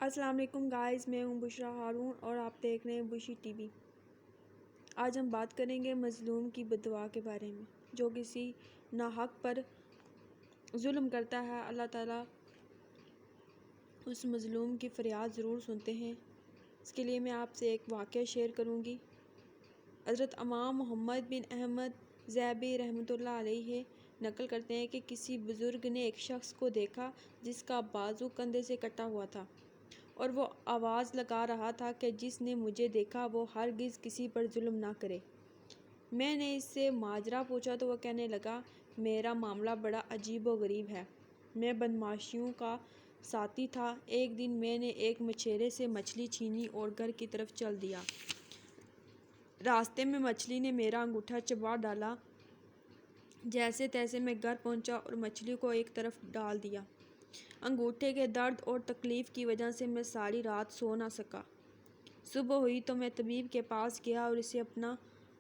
السلام علیکم گائز، میں ہوں بشرا ہارون اور آپ دیکھ رہے ہیں بشی ٹی وی۔ آج ہم بات کریں گے مظلوم کی بد دعا کے بارے میں۔ جو کسی ناحق پر ظلم کرتا ہے، اللہ تعالیٰ اس مظلوم کی فریاد ضرور سنتے ہیں۔ اس کے لیے میں آپ سے ایک واقعہ شیئر کروں گی۔ حضرت امام محمد بن احمد ذیبی رحمۃ اللہ علیہ نقل کرتے ہیں کہ کسی بزرگ نے ایک شخص کو دیکھا جس کا بازو کندھے سے کٹا ہوا تھا، اور وہ آواز لگا رہا تھا کہ جس نے مجھے دیکھا وہ ہرگز کسی پر ظلم نہ کرے۔ میں نے اس سے ماجرا پوچھا تو وہ کہنے لگا، میرا معاملہ بڑا عجیب و غریب ہے۔ میں بدمعاشیوں کا ساتھی تھا۔ ایک دن میں نے ایک مچھیرے سے مچھلی چھینی اور گھر کی طرف چل دیا۔ راستے میں مچھلی نے میرا انگوٹھا چبا ڈالا۔ جیسے تیسے میں گھر پہنچا اور مچھلی کو ایک طرف ڈال دیا۔ انگوٹھے کے درد اور تکلیف کی وجہ سے میں ساری رات سو نہ سکا۔ صبح ہوئی تو میں طبیب کے پاس گیا اور اسے اپنا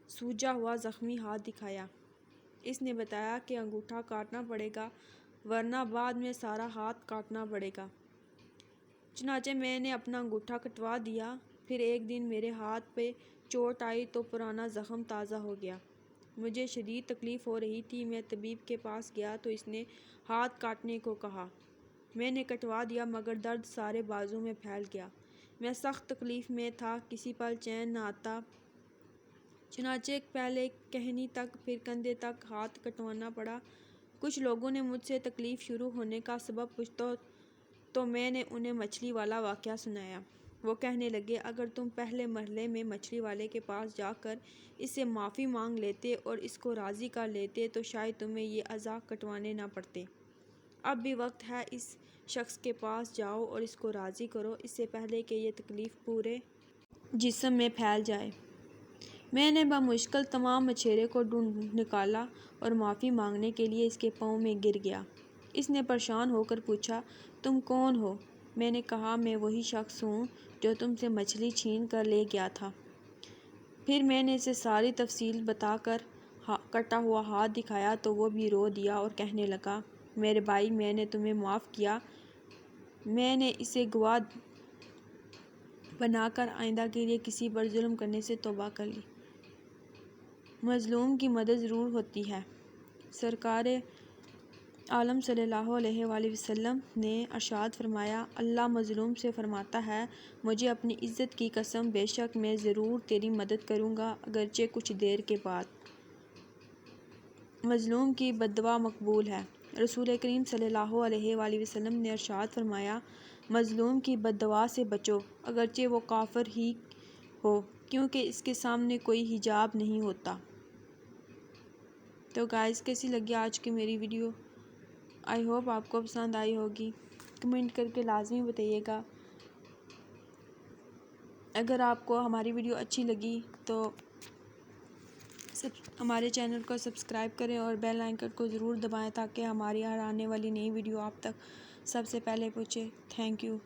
سوجا ہوا زخمی ہاتھ دکھایا۔ اس نے بتایا کہ انگوٹھا کاٹنا پڑے گا ورنہ بعد میں سارا ہاتھ کاٹنا پڑے گا۔ چنانچہ میں نے اپنا انگوٹھا کٹوا دیا۔ پھر ایک دن میرے ہاتھ پہ چوٹ آئی تو پرانا زخم تازہ ہو گیا۔ مجھے شدید تکلیف ہو رہی تھی۔ میں طبیب کے پاس گیا تو اس نے ہاتھ کاٹنے کو کہا۔ میں نے کٹوا دیا مگر درد سارے بازو میں پھیل گیا۔ میں سخت تکلیف میں تھا، کسی پر چین نہ آتا۔ چنانچہ پہلے کہنی تک پھر کندھے تک ہاتھ کٹوانا پڑا۔ کچھ لوگوں نے مجھ سے تکلیف شروع ہونے کا سبب پوچھا تو میں نے انہیں مچھلی والا واقعہ سنایا۔ وہ کہنے لگے، اگر تم پہلے مرحلے میں مچھلی والے کے پاس جا کر اس سے معافی مانگ لیتے اور اس کو راضی کر لیتے تو شاید تمہیں یہ اعضاء کٹوانے نہ پڑتے۔ اب بھی وقت ہے، اس شخص کے پاس جاؤ اور اس کو راضی کرو، اس سے پہلے کہ یہ تکلیف پورے جسم میں پھیل جائے۔ میں نے بمشکل تمام مچھیرے کو ڈھونڈ نکالا اور معافی مانگنے کے لیے اس کے پاؤں میں گر گیا۔ اس نے پریشان ہو کر پوچھا، تم کون ہو؟ میں نے کہا، میں وہی شخص ہوں جو تم سے مچھلی چھین کر لے گیا تھا۔ پھر میں نے اسے ساری تفصیل بتا کر کٹا ہوا ہاتھ دکھایا تو وہ بھی رو دیا اور کہنے لگا، میرے بھائی، میں نے تمہیں معاف کیا۔ میں نے اسے گواہ بنا کر آئندہ کے لیے کسی پر ظلم کرنے سے توبہ کر لی۔ مظلوم کی مدد ضرور ہوتی ہے۔ سرکار عالم صلی اللہ علیہ وآلہ وسلم نے ارشاد فرمایا، اللہ مظلوم سے فرماتا ہے، مجھے اپنی عزت کی قسم، بے شک میں ضرور تیری مدد کروں گا اگرچہ کچھ دیر کے بعد۔ مظلوم کی بد دعا مقبول ہے۔ رسول کریم صلی اللہ علیہ وآلہ وسلم نے ارشاد فرمایا، مظلوم کی بد دعا سے بچو اگرچہ وہ کافر ہی ہو، کیونکہ اس کے سامنے کوئی حجاب نہیں ہوتا۔ تو گائز، کیسی لگی آج کی میری ویڈیو؟ آئی ہوپ آپ کو پسند آئی ہوگی۔ کمنٹ کر کے لازمی بتائیے گا۔ اگر آپ کو ہماری ویڈیو اچھی لگی تو ہمارے چینل کو سبسکرائب کریں اور بیل آئیکن کو ضرور دبائیں تاکہ ہماری ہر آنے والی نئی ویڈیو آپ تک سب سے پہلے پہنچے۔ Thank you.